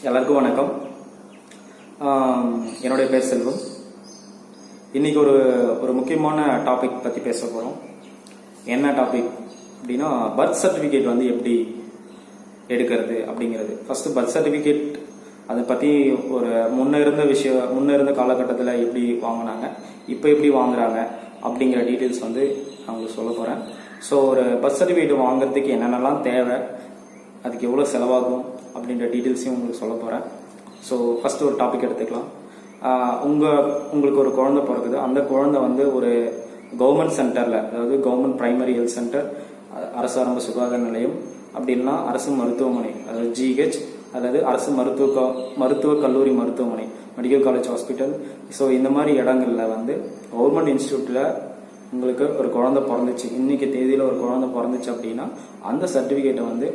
எல்லாருக்கும் வணக்கம். என்னுடைய பேர் செல்வம். இன்னைக்கு ஒரு முக்கியமான டாபிக் பற்றி பேச போகிறோம். என்ன டாபிக் அப்படின்னா, பர்த் சர்டிஃபிகேட் வந்து எப்படி எடுக்கிறது அப்படிங்கிறது. ஃபர்ஸ்ட் பர்த் சர்டிஃபிகேட் அதை பற்றி ஒரு முன்ன இருந்த காலகட்டத்தில் எப்படி வாங்கினாங்க, இப்போ எப்படி வாங்குறாங்க அப்படிங்கிற டீட்டெயில்ஸ் வந்து நான் உங்களுக்கு சொல்ல போகிறேன். ஸோ ஒரு பர்த் சர்டிஃபிகேட் வாங்குறதுக்கு என்னென்னலாம் தேவை, அதுக்கு எவ்வளோ செலவாகும் அப்படின்ற டீட்டெயில்ஸையும் உங்களுக்கு சொல்ல போகிறேன். ஸோ ஃபஸ்ட்டு ஒரு டாபிக் எடுத்துக்கலாம். உங்களுக்கு ஒரு குழந்தை பிறகுது. அந்த குழந்தை வந்து ஒரு கவர்மெண்ட் சென்டரில், அதாவது கவர்மெண்ட் பிரைமரி ஹெல்த் சென்டர், அரசு ஆரம்ப சுகாதார நிலையம், அப்படி இல்லைன்னா அரசு மருத்துவமனை, அதாவது ஜிஹெச் அல்லது அரசு மருத்துவக் கல்லூரி மருத்துவமனை, மெடிக்கல் காலேஜ் ஹாஸ்பிட்டல். ஸோ இந்த மாதிரி இடங்களில் வந்து கவர்மெண்ட் இன்ஸ்டியூட்டில் உங்களுக்கு ஒரு குழந்தை பிறந்துச்சு, இன்னைக்கு தேதியில் ஒரு குழந்தை பிறந்துச்சு அப்படின்னா அந்த சர்டிஃபிகேட்டை வந்து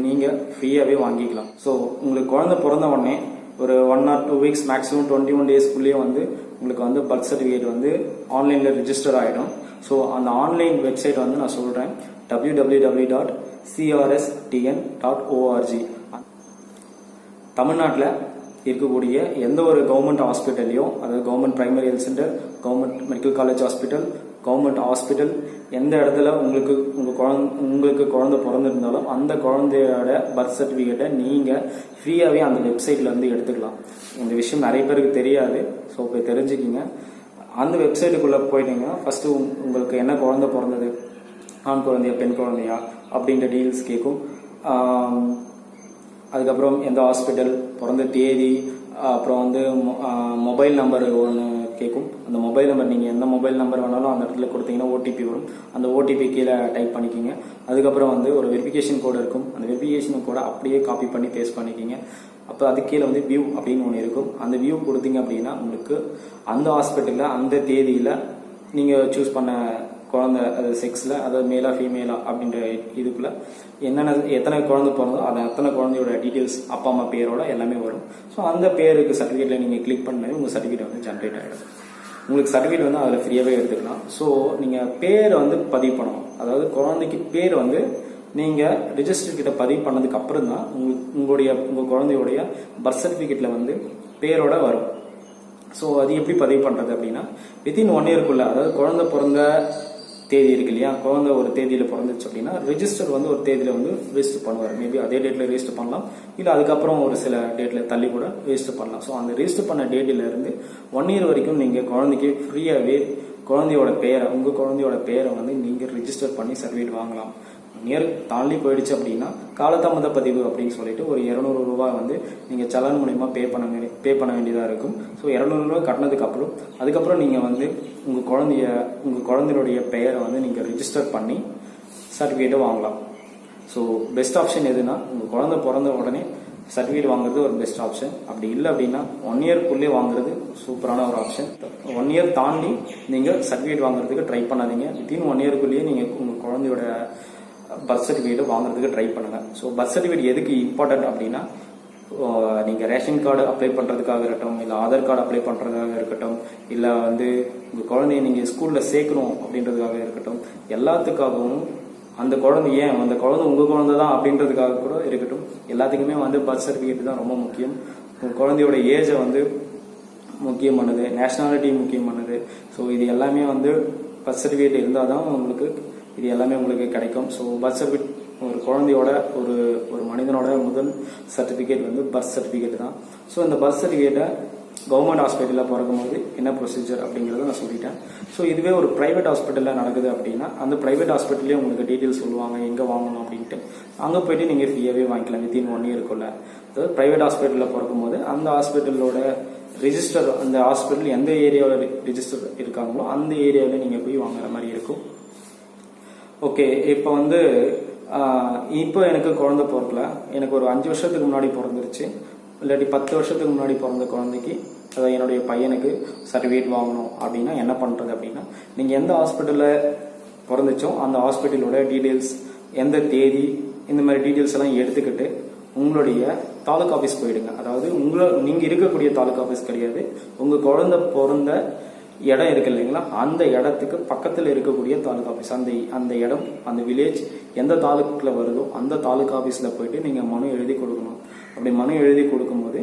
நீங்கள் ஃப்ரீயாகவே வாங்கிக்கலாம். ஸோ உங்களுக்கு குழந்தை பிறந்த உடனே ஒரு 1 or 2 weeks மேக்ஸிமம் 21 daysக்குள்ளேயே வந்து உங்களுக்கு வந்து பர்த் சர்டிஃபிகேட் வந்து ஆன்லைனில் ரிஜிஸ்டர் ஆகிடும். ஸோ அந்த ஆன்லைன் வெப்சைட் வந்து நான் சொல்கிறேன், www.crsTN.org. தமிழ்நாட்டில் இருக்கக்கூடிய எந்த ஒரு கவர்மெண்ட் ஹாஸ்பிட்டல்லையும், அதாவது government primary health centre, government medical college hospital, government hospital, எந்த இடத்துல உங்களுக்கு குழந்தை பிறந்திருந்தாலும் அந்த குழந்தையோட பர்த் சர்டிஃபிகேட்டை நீங்கள் ஃப்ரீயாகவே அந்த வெப்சைட்ல இருந்து எடுத்துக்கலாம். இந்த விஷயம் நிறைய பேருக்கு தெரியாது. ஸோ போய் தெரிஞ்சுக்கிங்க. அந்த வெப்சைட்டுக்குள்ளே போயிட்டீங்கன்னா ஃபர்ஸ்ட் உங்களுக்கு என்ன குழந்தை பிறந்தது, ஆண் குழந்தையா பெண் குழந்தையா அப்படின்ற டீல்ஸ் கேட்கும். அதுக்கப்புறம் எந்த ஹாஸ்பிட்டல், பிறந்த தேதி, அப்புறம் வந்து மொபைல் நம்பர் ஒன்று கேட்கும். அந்த மொபைல் நம்பர் நீங்கள் எந்த மொபைல் நம்பர் வேணாலும் அந்த இடத்துல கொடுத்தீங்கன்னா ஓடிபி வரும். அந்த ஓடிபி கீழே டைப் பண்ணிக்கிங்க. அதுக்கப்புறம் வந்து ஒரு வெரிஃபிகேஷன் கோடு இருக்கும். அந்த வெரிஃபிகேஷன் கோடை அப்படியே காப்பி பண்ணி பேஸ்ட் பண்ணிக்கிங்க. அப்போ அது கீழே வந்து வியூ அப்படின்னு ஒன்று இருக்கும். அந்த வியூ கொடுத்தீங்க அப்படின்னா உங்களுக்கு அந்த ஹாஸ்பிட்டலில் அந்த தேதியில் நீங்கள் சூஸ் பண்ண குழந்தை, அது செக்ஸில், அதாவது மேலா ஃபீமேலா அப்படின்ற இதுக்குள்ள எத்தனை குழந்தை பிறந்தோ அது அத்தனை குழந்தையோட டீட்டெயில்ஸ், அப்பா அம்மா பேரோட எல்லாமே வரும். ஸோ அந்த பேருக்கு சர்டிஃபிகேட்டில் நீங்கள் கிளிக் பண்ணி உங்கள் சர்டிஃபிகேட் வந்து ஜென்ரேட் ஆகிடும். உங்களுக்கு சர்டிஃபிகேட் வந்து அதில் ஃப்ரீயாகவே எடுத்துக்கலாம். ஸோ நீங்கள் பேரை வந்து பதிவு பண்ணணும். அதாவது குழந்தைக்கு பேர் வந்து நீங்கள் ரிஜிஸ்டர் கிட்ட பதிவு பண்ணதுக்கு அப்புறம் தான் உங்கள் குழந்தையோடைய பர்த் சர்டிஃபிகேட்டில் வந்து பேரோட வரும். ஸோ அது எப்படி பதிவு பண்ணுறது அப்படின்னா, வித்தின் 1 yearக்குள்ள, அதாவது குழந்தை பிறந்த தேதி இருக்கு இல்லையா, குழந்தை ஒரு தேதியில் பிறந்துச்சு அப்படின்னா ரிஜிஸ்டர் வந்து ஒரு தேதியில் வந்து ரெஜிஸ்டர் பண்ணுவார். மேபி அதே டேட்டில் ரெஜிஸ்டர் பண்ணலாம், இல்லை அதுக்கப்புறம் ஒரு சில டேட்டில் தள்ளி கூட ரெஜிஸ்டர் பண்ணலாம். ஸோ அந்த ரெஜிஸ்டர் பண்ண டேட்டில் இருந்து 1 year வரைக்கும் நீங்கள் குழந்தைக்கு ஃப்ரீயாகவே உங்கள் குழந்தையோட பேரை வந்து நீங்கள் ரிஜிஸ்டர் பண்ணி சர்டிஃபிகேட் வாங்கலாம். 1 year தாண்டி போயிடுச்சு அப்படின்னா காலதாமத பதிவு அப்படின்னு சொல்லிட்டு ஒரு 200 ரூபாய் வந்து நீங்கள் சலான் மூலயமா பே பண்ண வேண்டியதாக இருக்கும். ஸோ 200 ரூபாய் கட்டினதுக்கு அதுக்கப்புறம் நீங்கள் வந்து உங்கள் குழந்தையுடைய பெயரை வந்து நீங்கள் ரிஜிஸ்டர் பண்ணி சர்டிஃபிகேட்டை வாங்கலாம். ஸோ பெஸ்ட் ஆப்ஷன் எதுனா, உங்கள் குழந்தை பிறந்த உடனே சர்டிஃபிகேட் வாங்குறது ஒரு பெஸ்ட் ஆப்ஷன். அப்படி இல்லை அப்படின்னா 1 yearக்குள்ளே வாங்குறது சூப்பரான ஒரு ஆப்ஷன். 1 year தாண்டி நீங்கள் சர்டிஃபிகேட் வாங்குறதுக்கு ட்ரை பண்ணாதீங்க. வித்தின் 1 yearக்குள்ளேயே நீங்கள் உங்கள் குழந்தையோட பர்த் சர்டிஃபிகேட்டை வாங்குறதுக்கு ட்ரை பண்ணுங்க. ஸோ பர்த் சர்டிஃபிகேட் எதுக்கு இம்பார்ட்டன்ட் அப்படின்னா, நீங்கள் ரேஷன் கார்டு அப்ளை பண்ணுறதுக்காக இருக்கட்டும், இல்லை ஆதார் கார்டு அப்ளை பண்ணுறதுக்காக இருக்கட்டும், இல்லை வந்து உங்கள் குழந்தைய நீங்கள் ஸ்கூலில் சேர்க்கணும் அப்படின்றதுக்காக இருக்கட்டும், எல்லாத்துக்காகவும் அந்த குழந்தை உங்கள் குழந்தை தான் அப்படின்றதுக்காக கூட இருக்கட்டும், எல்லாத்துக்குமே வந்து பர்த் சர்டிஃபிகேட் தான் ரொம்ப முக்கியம். உங்கள் குழந்தையோட ஏஜை வந்து முக்கியம் பண்ணுது, நேஷனாலிட்டி முக்கியம் பண்ணுது. ஸோ இது எல்லாமே வந்து பர்த் சர்டிஃபிகேட் இருந்தால் தான் இது எல்லாமே உங்களுக்கு கிடைக்கும். ஸோ பர்த் சர்டிஃபிகேட் ஒரு குழந்தையோட ஒரு மனிதனோட முதல் சர்டிஃபிகேட் வந்து பர்த் சர்டிஃபிகேட் தான். ஸோ இந்த பர்த் சர்டிஃபிகேட்டை கவர்மெண்ட் ஹாஸ்பிட்டலில் பிறக்கும்போது என்ன ப்ரொசீஜர் அப்படிங்கிறத நான் சொல்லிட்டேன். ஸோ இதுவே ஒரு ப்ரைவேட் ஹாஸ்பிட்டலில் நடக்குது அப்படின்னா அந்த ப்ரைவேட் ஹாஸ்பிட்டல்லே உங்களுக்கு டீட்டெயில்ஸ் சொல்லுவாங்க, எங்கே வாங்கணும் அப்படின்ட்டு. அங்கே போயிட்டு நீங்கள் ஃப்ரீயாகவே வாங்கிக்கலாம் வித்தின் 1 yearக்குள்ள. அதாவது ப்ரைவேட் ஹாஸ்பிட்டலில் பிறக்கும்போது அந்த ஹாஸ்பிட்டலோட ரிஜிஸ்டர், அந்த ஹாஸ்பிட்டல் எந்த ஏரியாவில் ரிஜிஸ்டர் இருக்காங்களோ அந்த ஏரியாவில் நீங்கள் போய் வாங்குற மாதிரி இருக்கும். ஓகே, இப்போ எனக்கு குழந்தை பிறக்கல, எனக்கு ஒரு 5 வருஷத்துக்கு முன்னாடி பிறந்துருச்சு, இல்லாட்டி 10 வருஷத்துக்கு முன்னாடி பிறந்த குழந்தைக்கு, அதாவது என்னுடைய பையனுக்கு சர்டிஃபிகேட் வாங்கணும் அப்படின்னா என்ன பண்ணுறது அப்படின்னா, நீங்கள் எந்த ஹாஸ்பிட்டலில் பிறந்துச்சோ அந்த ஹாஸ்பிட்டலோட டீட்டெயில்ஸ், எந்த தேதி, இந்த மாதிரி டீட்டெயில்ஸ் எல்லாம் எடுத்துக்கிட்டு உங்களுடைய தாலுகா ஆஃபீஸ் போயிடுங்க. அதாவது நீங்கள் இருக்கக்கூடிய தாலுகா ஆஃபீஸ் கிடையாது, உங்கள் குழந்தை பிறந்த இடம் இருக்கு இல்லைங்களா, அந்த இடத்துக்கு பக்கத்தில் இருக்கக்கூடிய தாலுகா ஆஃபீஸ், அந்த இடம், அந்த வில்லேஜ் எந்த தாலுக்கில் வருதோ அந்த தாலுகா ஆஃபீஸில் போயிட்டு நீங்கள் மனு எழுதி கொடுக்கணும். அப்படி மனு எழுதி கொடுக்கும்போது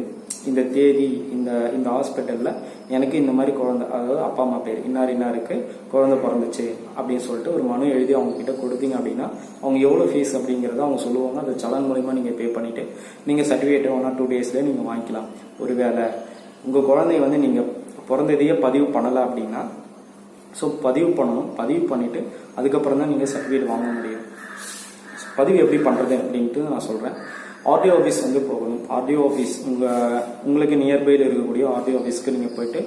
இந்த தேதி இந்த இந்த ஹாஸ்பிட்டலில் எனக்கு இந்த மாதிரி குழந்தை, அதாவது அப்பா அம்மா பேர் இன்னாருக்கு குழந்தை பிறந்துச்சு அப்படின்னு சொல்லிட்டு ஒரு மனு எழுதி அவங்கக்கிட்ட கொடுத்தீங்க அப்படின்னா அவங்க எவ்வளோ ஃபீஸ் அப்படிங்கிறத அவங்க சொல்லுவாங்க. அந்த சலான் மூலிமா நீங்கள் பே பண்ணிவிட்டு நீங்கள் சர்டிஃபிகேட் 1 or 2 daysலேயே நீங்கள் வாங்கிக்கலாம். ஒருவேளை உங்கள் குழந்தைய வந்து நீங்கள் பிறந்ததையே பதிவு பண்ணலை அப்படின்னா ஸோ பதிவு பண்ணணும். பதிவு பண்ணிவிட்டு அதுக்கப்புறம் தான் நீங்கள் சர்டிஃபிகேட் வாங்க முடியும். பதிவு எப்படி பண்ணுறது அப்படின்ட்டு நான் சொல்கிறேன். ஆர்டிஓ ஆஃபீஸ் வந்து போகணும். ஆர்டிஓ ஆஃபீஸ் உங்களுக்கு நியர்பையில் இருக்கக்கூடிய ஆர்டிஓ ஆஃபீஸ்க்கு நீங்கள் போயிட்டு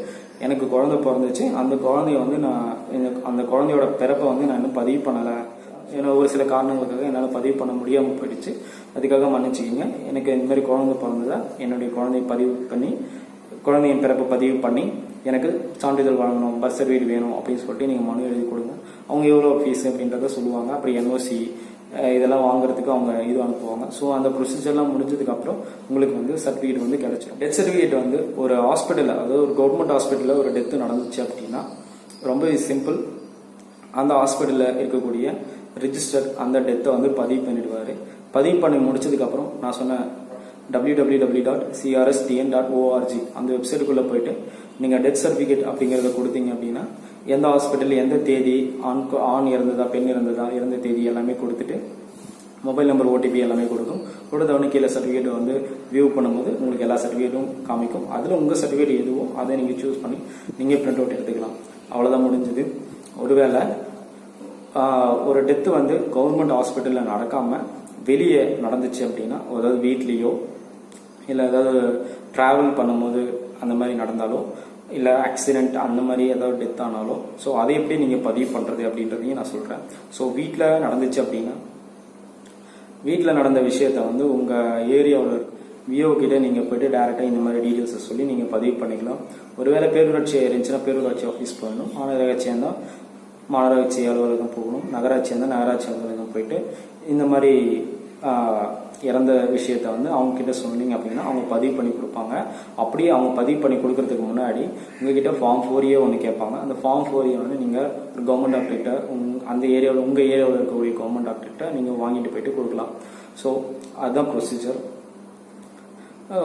எனக்கு குழந்தை பிறந்துச்சு, அந்த குழந்தைய வந்து அந்த குழந்தையோட பிறப்பை வந்து நான் இன்னும் பதிவு பண்ணலை, ஏன்னா ஒரு சில காரணங்களுக்காக என்னால் பதிவு பண்ண முடியாமல் போயிடுச்சு, அதுக்காக மன்னிச்சிக்கிங்க, எனக்கு இந்த மாதிரி குழந்தை பிறந்ததா என்னுடைய குழந்தைய பதிவு பண்ணி குழந்தையின் பிறப்பை பதிவு பண்ணி எனக்கு சான்றிதழ் வழங்கணும், பர்த் சர்டிஃபிகேட் வேணும் அப்படின்னு சொல்லிட்டு நீங்கள் மனு எழுதி கொடுங்க. அவங்க எவ்வளோ ஃபீஸ் அப்படின்றத சொல்லுவாங்க. அப்புறம் என்ஓசி இதெல்லாம் வாங்குறதுக்கு அவங்க இது அனுப்புவாங்க. ஸோ அந்த ப்ரொசீஜர்லாம் முடிஞ்சதுக்கப்புறம் உங்களுக்கு வந்து சர்டிஃபிகேட் வந்து கிடைச்சிடும். டெத் சர்டிஃபிகேட் வந்து ஒரு ஹாஸ்பிட்டலில், அதாவது ஒரு கவர்மெண்ட் ஹாஸ்பிட்டலில் ஒரு டெத்து நடந்துச்சு அப்படின்னா ரொம்ப சிம்பிள். அந்த ஹாஸ்பிட்டலில் இருக்கக்கூடிய ரிஜிஸ்டர் அந்த டெத்தை வந்து பதிவு பண்ணிடுவார். பதிவு பண்ணி முடிச்சதுக்கப்புறம் நான் சொன்ன www.crstn.org அந்த வெப்சைட்டுக்குள்ளே போயிட்டு நீங்கள் டெத் சர்டிஃபிகேட் அப்படிங்கிறத கொடுத்தீங்க அப்படின்னா எந்த ஹாஸ்பிட்டல், எந்த தேதி, ஆண் இறந்ததா பெண் இறந்ததா, இறந்த தேதி எல்லாமே கொடுத்துட்டு மொபைல் நம்பர், ஓடிபி எல்லாமே கொடுக்கும். கொடுத்தவொடனே கீழே சர்டிஃபிகேட் வந்து வியூ பண்ணும்போது உங்களுக்கு எல்லா சர்டிஃபிகேட்டும் காமிக்கும். அதில் உங்கள் சர்டிஃபிகேட் எதுவோ அதை நீங்கள் சூஸ் பண்ணி நீங்கள் பிரிண்ட் அவுட் எடுத்துக்கலாம். அவ்வளோதான், முடிஞ்சது. ஒருவேளை ஒரு டெத்து வந்து கவர்மெண்ட் ஹாஸ்பிட்டலில் நடக்காமல் வெளியே நடந்துச்சு அப்படின்னா, அதாவது வீட்லேயோ இல்லை ஏதாவது ட்ராவல் பண்ணும்போது அந்த மாதிரி நடந்தாலோ இல்லை ஆக்சிடென்ட் அந்த மாதிரி ஏதாவது டெத் ஆனாலோ, ஸோ அதை எப்படி நீங்கள் பதிவு பண்ணுறது அப்படின்றதையும் நான் சொல்கிறேன். ஸோ வீட்டில் நடந்துச்சு அப்படின்னா வீட்டில் நடந்த விஷயத்த வந்து உங்கள் ஏரியாவில் விஓ கிட்டே நீங்கள் போய்ட்டு டேரெக்டாக இந்த மாதிரி டீட்டெயில்ஸை சொல்லி நீங்கள் பதிவு பண்ணிக்கலாம். ஒருவேளை பேரூராட்சியாக இருந்துச்சுன்னா பேரூராட்சி ஆஃபீஸ் போகணும், மாநகராட்சியாக இருந்தால் மாநகராட்சி அலுவலகம் போகணும், நகராட்சியாக இருந்தால் நகராட்சி அலுவலகம் போயிட்டு இந்த மாதிரி இறந்த விஷயத்த வந்து அவங்க கிட்ட சொன்னீங்க அப்படின்னா அவங்க பதிவு பண்ணி கொடுப்பாங்க. அப்படியே அவங்க பதிவு பண்ணி கொடுக்கறதுக்கு முன்னாடி உங்ககிட்ட ஃபார்ம் 4A ஒன்று கேட்பாங்க. அந்த ஃபார்ம் 4A வந்து நீங்கள் ஒரு கவர்மெண்ட் டாக்டர்கிட்ட அந்த ஏரியாவில் உங்கள் ஏரியாவில் இருக்கக்கூடிய கவர்மெண்ட் டாக்டர்கிட்ட நீங்கள் வாங்கிட்டு போயிட்டு கொடுக்கலாம். ஸோ அதுதான் ப்ரொசீஜர்.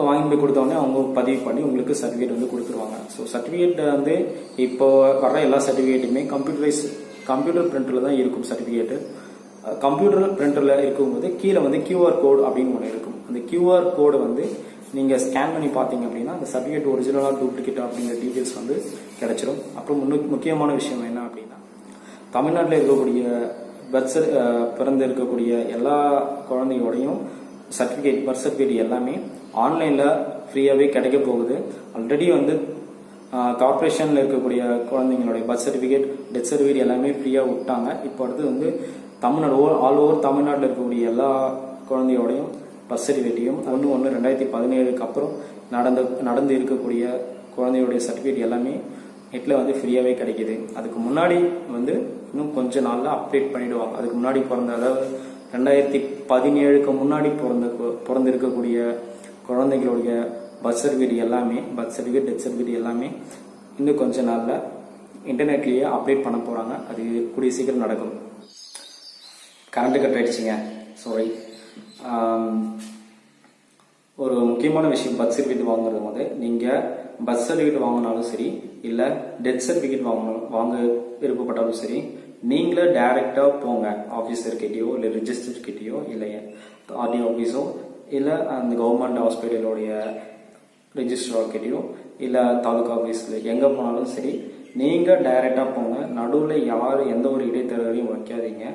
வாங்கிட்டு போய் கொடுத்தோடனே அவங்க பதிவு பண்ணி உங்களுக்கு சர்டிஃபிகேட் வந்து கொடுத்துருவாங்க. ஸோ சர்டிஃபிகேட் வந்து இப்போ வர எல்லா சர்டிஃபிகேட்டுமே கம்ப்யூட்டர் பிரிண்டரில் தான் இருக்கும். சர்டிஃபிகேட்டு கம்ப்யூட்டர் பிரிண்டரில் இருக்கும்போது கீழே வந்து கியூஆர் கோடு அப்படின்னு ஒன்று இருக்கும். அந்த கியூஆர் கோடு வந்து நீங்கள் ஸ்கேன் பண்ணி பார்த்தீங்க அப்படின்னா அந்த சர்டிஃபிகேட் ஒரிஜினலாக டூப்ளிகேட் அப்படிங்கிற டீட்டெயில்ஸ் வந்து கிடைச்சிடும். அப்புறம் முக்கியமான விஷயம் என்ன அப்படின்னா, தமிழ்நாட்டில் இருக்கக்கூடிய பிறந்து இருக்கக்கூடிய எல்லா குழந்தையோடையும் சர்டிஃபிகேட், பர்த் சர்டிஃபிகேட் எல்லாமே ஆன்லைனில் ஃப்ரீயாகவே கிடைக்க போகுது. ஆல்ரெடி வந்து கார்பரேஷனில் இருக்கக்கூடிய குழந்தைங்களுடைய பர்த் சர்டிஃபிகேட், டெத் சர்டிஃபிகேட் எல்லாமே ஃப்ரீயாக விட்டாங்க. இப்போ அடுத்து வந்து தமிழ்நாடு ஆல் ஓவர் தமிழ்நாட்டில் இருக்கக்கூடிய எல்லா குழந்தையோடையும் பர்த் சர்டிஃபிகேட்டையும் 1/1/2017 அப்புறம் நடந்து இருக்கக்கூடிய குழந்தையோடைய சர்டிஃபிகேட் எல்லாமே நெட்டில் வந்து ஃப்ரீயாகவே கிடைக்கிது. அதுக்கு முன்னாடி வந்து இன்னும் கொஞ்ச நாளில் அப்டேட் பண்ணிவிடுவாங்க. அதுக்கு முன்னாடி பிறந்த, அதாவது 2017 முன்னாடி பிறந்திருக்கக்கூடிய குழந்தைகளுடைய பர்த் சர்டிஃபிகேட் எல்லாமே, பர்த் சர்டிஃபிகேட், டெத் சர்டிஃபிகேட் எல்லாமே இன்னும் கொஞ்ச நாளில் இன்டர்நெட்லேயே அப்டேட் பண்ண போகிறாங்க. அது கூடிய சீக்கிரம் நடக்கும். கரண்ட் கட் ஆயிடுச்சுங்க, சாரி. ஒரு முக்கியமான விஷயம், பர்த் சர்டிஃபிகேட் வாங்குறது போது நீங்கள் பர்த் சர்டிஃபிகேட் வாங்கினாலும் சரி, இல்லை டெத் சர்டிஃபிகேட் வாங்க விருப்பப்பட்டாலும் சரி, நீங்களே டைரெக்டாக போங்க ஆஃபீஸர்கிட்டயோ இல்லை ரிஜிஸ்டர்கிட்டயோ இல்லை ஆர்டிஓ ஆஃபீஸோ இல்லை அந்த கவர்மெண்ட் ஹாஸ்பிட்டலோடைய ரிஜிஸ்ட்ரார்கிட்டயோ இல்லை தாலுகா ஆஃபீஸில் எங்கே போனாலும் சரி, நீங்கள் டைரெக்டாக போங்க. நடுவில் யாரும் எந்த ஒரு இடைத்தரகரையும் வைக்காதீங்க.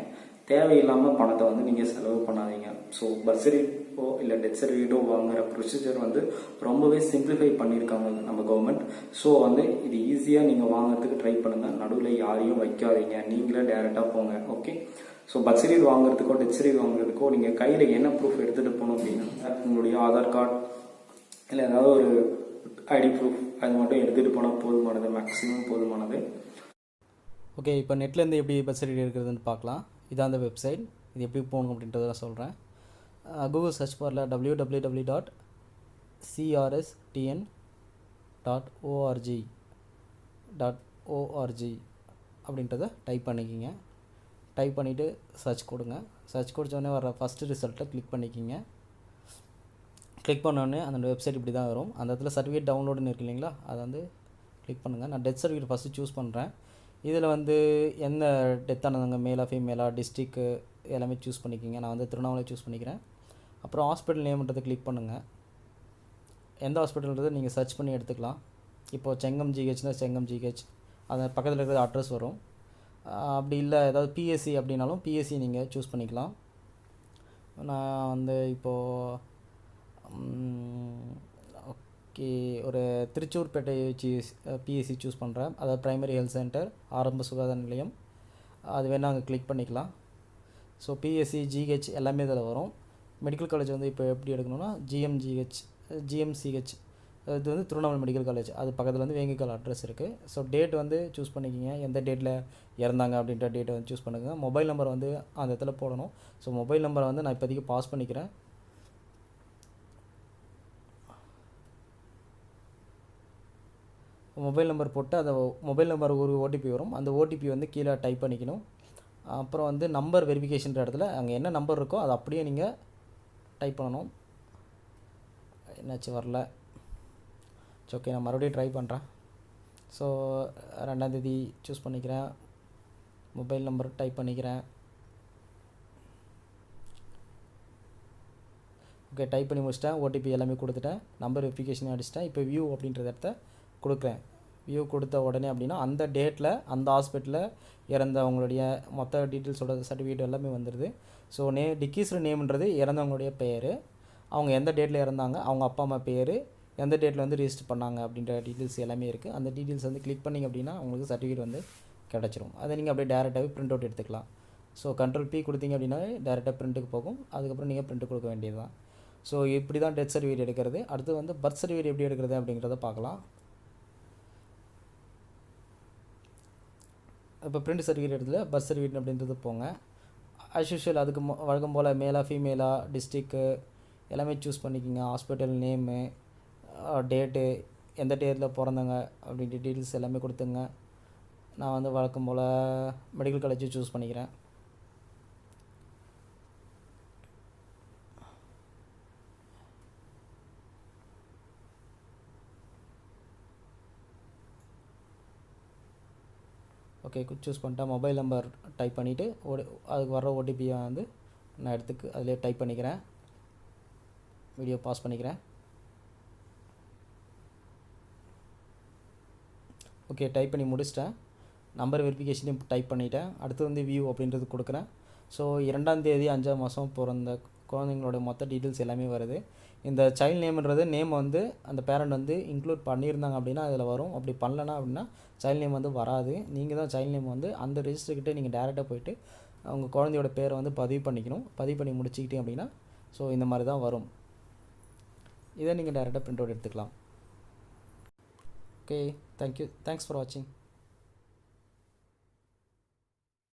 தேவையில்லாமல் பணத்தை வந்து நீங்கள் செலவு பண்ணாதீங்க. ஸோ பர்த் சர்டிஃபிகேட்டோ இல்லை டெத் சர்டிஃபிகேட்டோ வாங்குகிற ப்ரொசீஜர் வந்து ரொம்பவே சிம்பிளிஃபை பண்ணியிருக்காங்க நம்ம கவர்மெண்ட். ஸோ வந்து இது ஈஸியாக நீங்கள் வாங்குறதுக்கு ட்ரை பண்ணுங்கள். நடுவில் யாரையும் வைக்காதீங்க, நீங்களே டைரெக்டாக போங்க. ஓகே. ஸோ பர்த் சர்டிஃபிகேட் வாங்குறதுக்கோ டெத் சர்டிஃபிகேட் வாங்குறதுக்கோ நீங்கள் கையில் என்ன ப்ரூஃப் எடுத்துகிட்டு போகணும் அப்படின்னா, உங்களுடைய ஆதார் கார்டு இல்லை ஏதாவது ஒரு ஐடி ப்ரூஃப் அது மட்டும் எடுத்துகிட்டு போனால் போதுமானது, மேக்ஸிமம் போதுமானது. ஓகே, இப்போ நெட்லேருந்து எப்படி பர்த் சர்டிஃபிகேட் எடுக்கிறதுன்னு பார்க்கலாம். இதான் அந்த வெப்சைட். இது எப்படி போகணும் அப்படின்றத நான் சொல்கிறேன். கூகுள் சர்ச் பாரில் www.crstn.org அப்படின்றத டைப் பண்ணிக்கிங்க. டைப் பண்ணிவிட்டு சர்ச் கொடுங்க. சர்ச் கொடுத்தோடனே வர ஃபஸ்ட்டு ரிசல்ட்டை கிளிக் பண்ணிக்கிங்க. கிளிக் பண்ணோடனே அந்த வெப்சைட் இப்படி தான் வரும். அந்த இடத்துல சர்டிஃபிகேட் டவுன்லோடுன்னு இருக்கு இல்லைங்களா, அதை வந்து கிளிக் பண்ணுங்கள். நான் டெத் சர்டிஃபிகேட் ஃபஸ்ட்டு சூஸ் பண்ணுறேன். இதில் வந்து என்ன டெத் ஆனதுங்க, மேலா ஃபீமேலா, டிஸ்ட்ரிக்கு எல்லாமே சூஸ் பண்ணிக்கிங்க. நான் வந்து திருவண்ணாமலை சூஸ் பண்ணிக்கிறேன். அப்புறம் ஹாஸ்பிட்டல் நேம்ன்றதை கிளிக் பண்ணுங்கள். எந்த ஹாஸ்பிட்டல்ன்றது நீங்கள் சர்ச் பண்ணி எடுத்துக்கலாம். இப்போது செங்கம் ஜிஹெச்னா செங்கம் ஜிஹெச், அது பக்கத்தில் இருக்கிற அட்ரஸ் வரும். அப்படி இல்லை ஏதாவது பிஎஸ்சி அப்படின்னாலும் பிஎஸ்சி நீங்கள் சூஸ் பண்ணிக்கலாம். நான் வந்து இப்போது ஓகே ஒரு திருச்சூர்பேட்டை பிஎஸ்சி சூஸ் பண்ணுறேன். அதாவது பிரைமரி ஹெல்த் சென்டர், ஆரம்ப சுகாதார நிலையம். அது வேணால் அங்கே கிளிக் பண்ணிக்கலாம். ஸோ பிஎஸ்சி ஜிஹெச் எல்லாமே இதில் வரும். மெடிக்கல் காலேஜ் வந்து இப்போ எப்படி எடுக்கணும்னா ஜிஎம்சிஹெச் இது வந்து திருவண்ணாமலை மெடிக்கல் காலேஜ், அது பக்கத்தில் வந்து வேங்கிக்கால் அட்ரஸ் இருக்குது. ஸோ டேட் வந்து சூஸ் பண்ணிக்கிங்க, எந்த டேட்டில் இறந்தாங்க அப்படின்ற டேட்டை வந்து சூஸ் பண்ணுங்கள். மொபைல் நம்பர் வந்து அந்த இடத்துல போடணும். ஸோ மொபைல் நம்பரை வந்து நான் இப்போதைக்கு பாஸ் பண்ணிக்கிறேன். மொபைல் நம்பர் போட்டு அந்த மொபைல் நம்பர் ஒரு ஓடிபி வரும். அந்த ஓடிபி வந்து கீழே டைப் பண்ணிக்கணும். அப்புறம் வந்து நம்பர் வெரிஃபிகேஷன்ற இடத்துல அங்கே என்ன நம்பர் இருக்கோ அதை அப்படியே நீங்கள் டைப் பண்ணணும். என்னாச்சு வரல. ஓகே, நான் மறுபடியும் ட்ரை பண்ணுறேன். ஸோ 2ஆம் தேதி சூஸ் பண்ணிக்கிறேன். மொபைல் நம்பர் டைப் பண்ணிக்கிறேன். ஓகே, டைப் பண்ணி முடிச்சிட்டேன். ஓடிபி எல்லாமே கொடுத்துட்டேன். நம்பர் வெரிஃபிகேஷன் அடிச்சிட்டேன். இப்போ வியூ அப்படின்றத இடத்த கொடுக்குறேன். வியூ கொடுத்த உடனே அப்படின்னா அந்த டேட்டில் அந்த ஹாஸ்பிட்டலில் இறந்தவங்களுடைய மொத்த டீட்டெயில்ஸோட சர்டிஃபிகேட் எல்லாமே வந்துடுது. ஸோ டிக்கீஸ்டு நேம்ன்றது இறந்தவங்களுடைய பெயர், அவங்க எந்த டேட்டில் இறந்தாங்க, அவங்க அப்பா அம்மா பேர், எந்த டேட்டில் வந்து ரிஜிஸ்டர் பண்ணாங்க அப்படின்ற டீட்டெயில்ஸ் எல்லாமே இருக்குது. அந்த டீட்டெயில்ஸ் வந்து கிளிக் பண்ணிங்க அப்படின்னா உங்களுக்கு சர்டிஃபிகேட் வந்து கிடச்சிரும். அதை நீங்கள் அப்படியே டேரெக்டாகவே பிரிண்ட் அவுட் எடுத்துக்கலாம். ஸோ Ctrl+P கொடுத்தீங்க அப்படின்னா டேரெக்டாக பிரிண்ட்டுக்கு போகும். அதுக்கப்புறம் நீங்கள் பிரிண்ட் கொடுக்க வேண்டியது தான். ஸோ இப்படி தான் டெத் சர்டிஃபிகேட் எடுக்கிறது. அடுத்து வந்து பர்த் சர்டிஃபிகேட் எப்படி எடுக்கிறது அப்படிங்கிறத பார்க்கலாம். இப்போ பிரிண்ட் சர்டிஃபிகேட் இடத்துல பர்த் சர்டிஃபிகேட் அப்படின்றது போங்க. ஆஸ் யூஷுவல் அதுக்கு வழக்கம் போல் மேலா ஃபீமேலா டிஸ்ட்ரிக்கு எல்லாமே சூஸ் பண்ணிக்கோங்க. ஹாஸ்பிட்டல் நேமு, டேட்டு, எந்த டேட்டில் பிறந்தாங்க அப்படின்ற டீட்டெயில்ஸ் எல்லாமே கொடுத்துங்க. நான் வந்து வழக்கம் போல் மெடிக்கல் காலேஜ் சூஸ் பண்ணிக்கிறேன். ஓகே, சூஸ் பண்ணிட்டேன். மொபைல் நம்பர் டைப் பண்ணிவிட்டு அதுக்கு வர ஓடிபியை வந்து நான் அதிலே டைப் பண்ணிக்கிறேன். வீடியோ பாஸ் பண்ணிக்கிறேன். ஓகே, டைப் பண்ணி முடிச்சிட்டேன். நம்பர் வெரிஃபிகேஷனையும் டைப் பண்ணிவிட்டேன். அடுத்து வந்து வியூ அப்படின்றது கொடுக்குறேன். ஸோ 2ஆம் தேதி 5ஆம் மாதம் பிறந்த குழந்தைங்களோட மொத்த டீட்டெயில்ஸ் எல்லாமே வருது. இந்த சைல்டு நேம்ன்றது நேம் வந்து அந்த பேரண்ட் வந்து இன்க்ளூட் பண்ணியிருந்தாங்க அப்படின்னா அதில் வரும். அப்படி பண்ணலனா அப்படின்னா சைல்டு நேம் வந்து வராது. நீங்கள் தான் சைல்டு நேம் வந்து அந்த ரெஜிஸ்டர்கிட்ட நீங்கள் டேரெக்டாக போய்ட்டு அவங்க குழந்தையோட பேரை வந்து பதிவு பண்ணிக்கணும். பதிவு பண்ணி முடிச்சுக்கிட்டீங்க அப்படின்னா ஸோ இந்த மாதிரி தான் வரும். இதை நீங்கள் டேரெக்டாக பிரிண்ட் அவுட் எடுத்துக்கலாம். Okay, thank you. தேங்க்ஸ் ஃபார் வாட்சிங்.